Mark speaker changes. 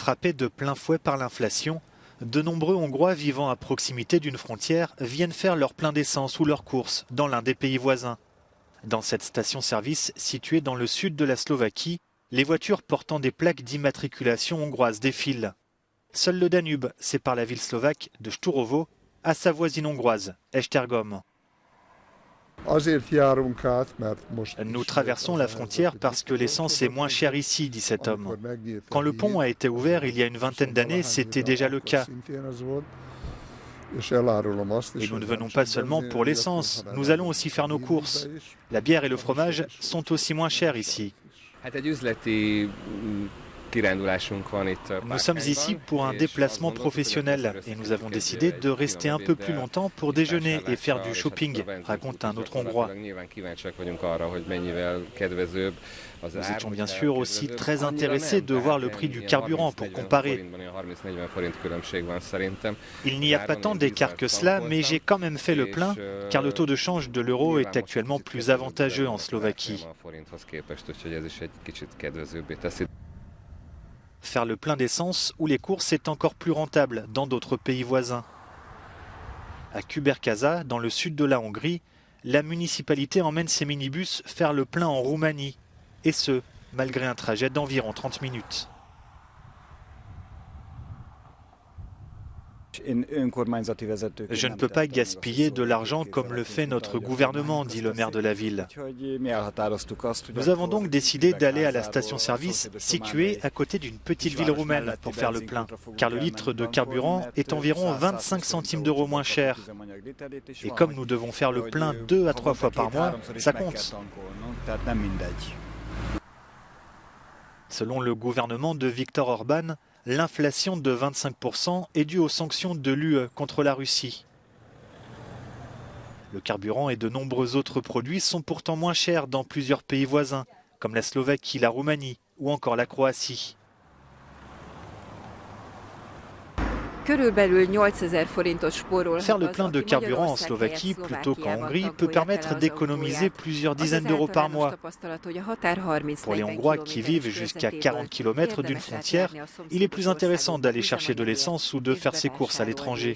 Speaker 1: Frappés de plein fouet par l'inflation, de nombreux Hongrois vivant à proximité d'une frontière viennent faire leur plein d'essence ou leurs courses dans l'un des pays voisins. Dans cette station-service située dans le sud de la Slovaquie, les voitures portant des plaques d'immatriculation hongroise défilent. Seul le Danube sépare la ville slovaque de Sturovo à sa voisine hongroise, Esztergom. Nous traversons la frontière parce que l'essence est moins chère ici, dit cet homme. Quand le pont a été ouvert il y a une vingtaine d'années, c'était déjà le cas. Et nous ne venons pas seulement pour l'essence, nous allons aussi faire nos courses. La bière et le fromage sont aussi moins chers ici. Nous sommes ici pour un déplacement professionnel et nous avons décidé de rester un peu plus longtemps pour déjeuner et faire du shopping, raconte un autre Hongrois. Nous étions bien sûr aussi très intéressés de voir le prix du carburant pour comparer. Il n'y a pas tant d'écart que cela, mais j'ai quand même fait le plein, car le taux de change de l'euro est actuellement plus avantageux en Slovaquie. Faire le plein d'essence ou les courses est encore plus rentable dans d'autres pays voisins. À Kuberkaza, dans le sud de la Hongrie, la municipalité emmène ses minibus faire le plein en Roumanie, et ce, malgré un trajet d'environ 30 minutes. Je ne peux pas gaspiller de l'argent comme le fait notre gouvernement, dit le maire de la ville. Nous avons donc décidé d'aller à la station-service située à côté d'une petite ville roumaine pour faire le plein, car le litre de carburant est environ 25 centimes d'euros moins cher. Et comme nous devons faire le plein 2 à 3 fois par mois, ça compte. Selon le gouvernement de Viktor Orban, l'inflation de 25% est due aux sanctions de l'UE contre la Russie. Le carburant et de nombreux autres produits sont pourtant moins chers dans plusieurs pays voisins, comme la Slovaquie, la Roumanie ou encore la Croatie. Faire le plein de carburant en Slovaquie plutôt qu'en Hongrie peut permettre d'économiser plusieurs dizaines d'euros par mois. Pour les Hongrois qui vivent jusqu'à 40 km d'une frontière, il est plus intéressant d'aller chercher de l'essence ou de faire ses courses à l'étranger.